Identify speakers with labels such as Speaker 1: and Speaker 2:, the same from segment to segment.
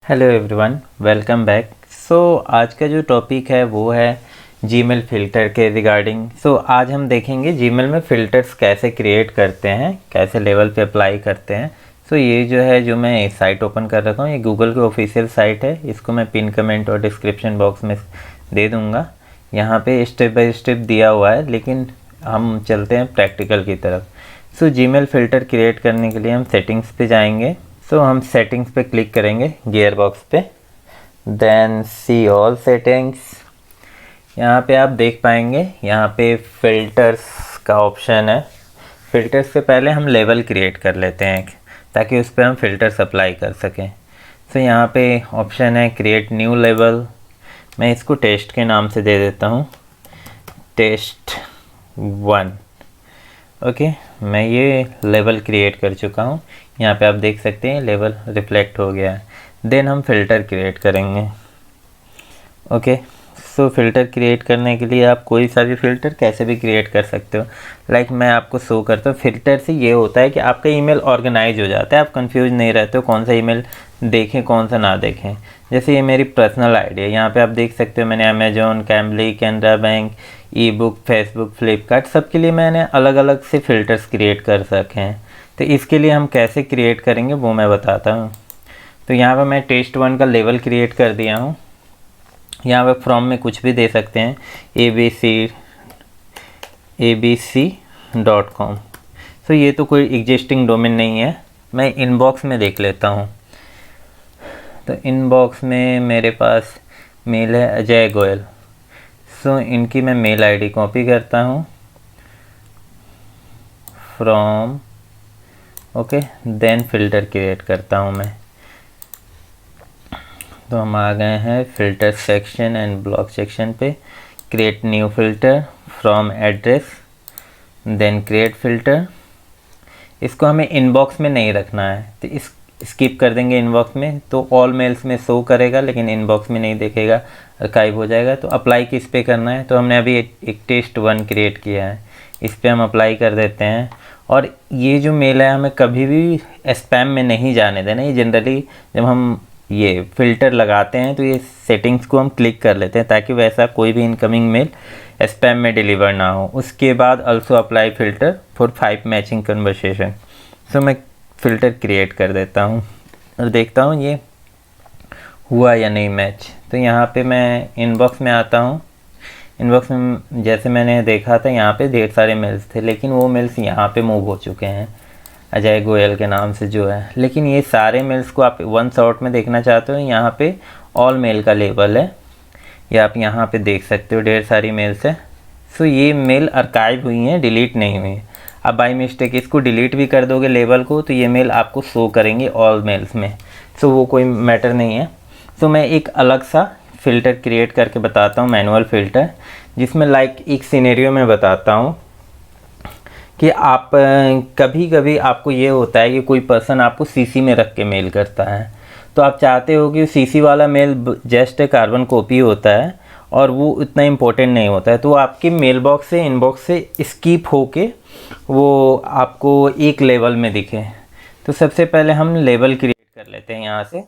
Speaker 1: Hello everyone, welcome back. आज का जो टॉपिक है वो है जीमेल फ़िल्टर के रिगार्डिंग। आज हम देखेंगे जीमेल में फ़िल्टर्स कैसे क्रिएट करते हैं, कैसे लेवल पे अप्लाई करते हैं। ये जो है, जो मैं साइट ओपन कर रखा हूँ, ये गूगल की ऑफिशियल साइट है। इसको मैं पिन कमेंट और डिस्क्रिप्शन बॉक्स में दे दूँगा। यहाँ पे स्टेप बाय स्टेप दिया हुआ है, लेकिन हम चलते हैं प्रैक्टिकल की तरफ। जीमेल फ़िल्टर क्रिएट करने के लिए हम सेटिंग्स पे जाएंगे। हम सेटिंग्स पे क्लिक करेंगे, गियर बॉक्स पे, देन सी ऑल सेटिंग्स। यहाँ पे आप देख पाएंगे, यहाँ पे फ़िल्टर्स का ऑप्शन है। फ़िल्टर्स से पहले हम लेवल क्रिएट कर लेते हैं ताकि उस पर हम फ़िल्टर्स अप्लाई कर सकें। यहाँ पे ऑप्शन है क्रिएट न्यू लेवल। मैं इसको टेस्ट के नाम से दे देता हूँ, टेस्ट 1। ओके, मैं ये लेवल क्रिएट कर चुका हूँ। यहाँ पे आप देख सकते हैं लेवल रिफ्लेक्ट हो गया है। देन हम फ़िल्टर क्रिएट करेंगे। ओके, फ़िल्टर क्रिएट करने के लिए आप कोई सा भी फ़िल्टर कैसे भी क्रिएट कर सकते हो। मैं आपको शो करता हूँ। फ़िल्टर से ये होता है कि आपका ईमेल ऑर्गेनाइज हो जाता है, आप कंफ्यूज नहीं रहते हो कौन सा ईमेल देखें कौन सा ना देखें। जैसे ये मेरी पर्सनल आईडी है, यहाँ पे आप देख सकते हो मैंने अमेजोन, कैमली, कैनरा बैंक, ई बुक, फेसबुक, फ्लिपकार्ट, सबके लिए मैंने अलग अलग से फ़िल्टर्स क्रिएट कर सके हैं। तो इसके लिए हम कैसे क्रिएट करेंगे वो मैं बताता हूँ। तो यहाँ पर मैं टेस्ट 1 का लेवल क्रिएट कर दिया हूँ। यहाँ पर फ्रॉम में कुछ भी दे सकते हैं, abc.com। ये तो कोई एग्जिस्टिंग डोमेन नहीं है। मैं इनबॉक्स में देख लेता हूँ। तो इनबॉक्स में मेरे पास मेल है अजय गोयल। इनकी मैं मेल आईडी कॉपी करता हूँ, from, okay, then filter create करता हूँ मैं। तो हम आ गए हैं filter section and block section पे। Create new filter from address, then create filter. इसको हमें इनबॉक्स में नहीं रखना है, तो इस स्किप कर देंगे। इनबॉक्स में तो ऑल मेल्स में शो करेगा, लेकिन इनबॉक्स में नहीं दिखेगा, आर्काइव हो जाएगा। तो अप्लाई किस पे करना है, तो हमने अभी एक टेस्ट 1 क्रिएट किया है, इस पर हम अप्लाई कर देते हैं। और ये जो मेल है हमें कभी भी स्पैम में नहीं जाने देना। ये जनरली जब हम ये फ़िल्टर लगाते हैं तो ये सेटिंग्स को हम क्लिक कर लेते हैं ताकि वैसा कोई भी इनकमिंग मेल स्पैम में डिलीवर ना हो। उसके बाद also apply filter for 5 matching conversation. मैं फ़िल्टर क्रिएट कर देता हूँ और देखता हूँ ये हुआ या नहीं मैच। तो यहाँ पे मैं इनबॉक्स में आता हूँ। इनबॉक्स में जैसे मैंने देखा था, यहाँ पे ढेर सारे मेल्स थे, लेकिन वो मेल्स यहाँ पे मूव हो चुके हैं अजय गोयल के नाम से जो है। लेकिन ये सारे मेल्स को आप वन शॉट में देखना चाहते हो, यहाँ पे ऑल मेल का लेबल है, या आप यहाँ पे देख सकते हो ढेर सारी मेल्स है। ये मेल आर्काइव हुई हैं, डिलीट नहीं हुई। अब बाई मिस्टेक इसको डिलीट भी कर दोगे लेबल को, तो ये मेल आपको शो करेंगे ऑल मेल्स में। वो कोई मैटर नहीं है। मैं एक अलग सा फ़िल्टर क्रिएट करके बताता हूँ, मैनुअल फ़िल्टर, जिसमें एक सिनेरियो में बताता हूँ कि आप कभी कभी आपको ये होता है कि कोई पर्सन आपको सीसी में रख के मेल करता है। तो आप चाहते हो कि सीसी वाला मेल जस्ट कार्बन कॉपी होता है और वो उतना इम्पोर्टेंट नहीं होता है, तो आपके मेल बॉक्स से इनबॉक्स से स्किप होके वो आपको एक लेवल में दिखे। तो सबसे पहले हम लेवल क्रिएट कर लेते हैं। यहाँ से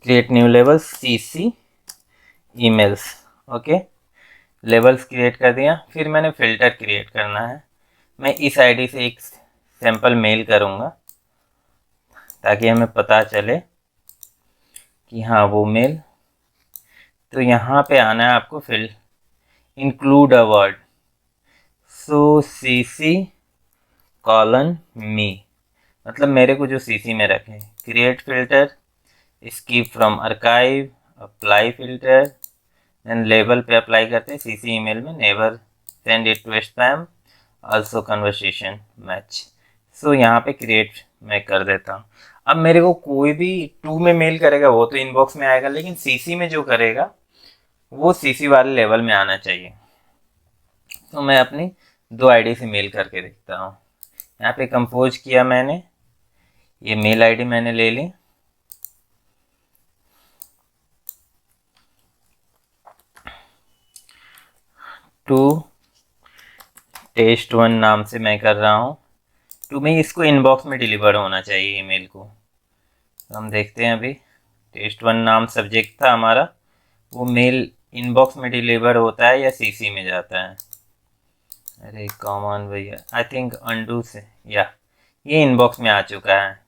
Speaker 1: create new level, CC emails. Okay, levels create कर दिया। फिर मैंने फ़िल्टर क्रिएट करना है। मैं इस आईडी से एक सैम्पल मेल करूँगा ताकि हमें पता चले कि हाँ वो मेल। तो यहाँ पे आना है आपको, fill include a word, CC colon me, मतलब मेरे को जो सीसी में रखें। Create filter, skip from archive, apply filter, then label पे अप्लाई करते हैं। सीसी ईमेल में never send it to spam, also conversation match. यहाँ पे क्रिएट मैं कर देता हूँ। अब मेरे को कोई भी 2 में मेल करेगा वो तो इनबॉक्स में आएगा, लेकिन सीसी में जो करेगा वो सीसी वाले लेवल में आना चाहिए। तो मैं अपनी 2 आईडी से मेल करके देखता हूँ। यहाँ पे कंपोज किया मैंने, ये मेल आईडी मैंने ले ली। टू टेस्ट 1 नाम से मैं कर रहा हूँ। टू में इसको इनबॉक्स में डिलीवर होना चाहिए ईमेल को। तो हम देखते हैं अभी test1 नाम सब्जेक्ट था हमारा, वो मेल इनबॉक्स में डिलीवर होता है या सीसी में जाता है? अरे कॉमन भैया, आई थिंक अंडू से, या ये इनबॉक्स में आ चुका है।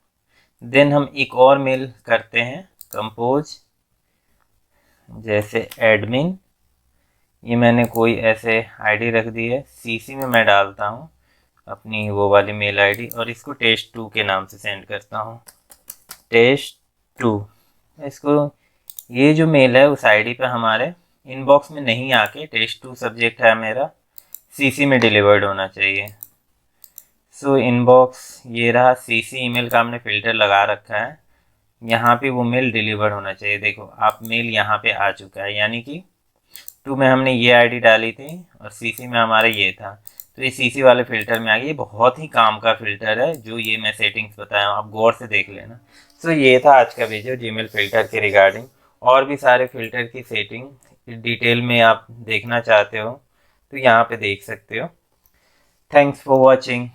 Speaker 1: देन हम एक और मेल करते हैं कंपोज, जैसे एडमिन, ये मैंने कोई ऐसे आईडी रख दी है, सीसी में मैं डालता हूँ अपनी वो वाली मेल आईडी और इसको टेस्ट2 के नाम से सेंड करता हूँ, टेस्ट2। इसको, ये जो मेल है उस आईडी पे हमारे इनबॉक्स में नहीं आके, टेस्ट2 सब्जेक्ट है मेरा, सीसी में डिलीवर्ड होना चाहिए। सो इनबॉक्स ये रहा, सीसी ईमेल का हमने फ़िल्टर लगा रखा है, यहाँ पे वो मेल डिलीवर होना चाहिए। देखो आप मेल यहाँ पे आ चुका है, यानी कि 2 में हमने ये आईडी डाली थी और सीसी में हमारा ये था, तो ये सीसी वाले फ़िल्टर में आ गया। ये बहुत ही काम का फ़िल्टर है जो ये मैं सेटिंग्स बताया हूँ, आप गौर से देख लेना। सो ये था आज का वीडियो जीमेल फ़िल्टर के रिगार्डिंग। और भी सारे फ़िल्टर की सेटिंग डिटेल में आप देखना चाहते हो तो यहाँ पे देख सकते हो। Thanks for watching.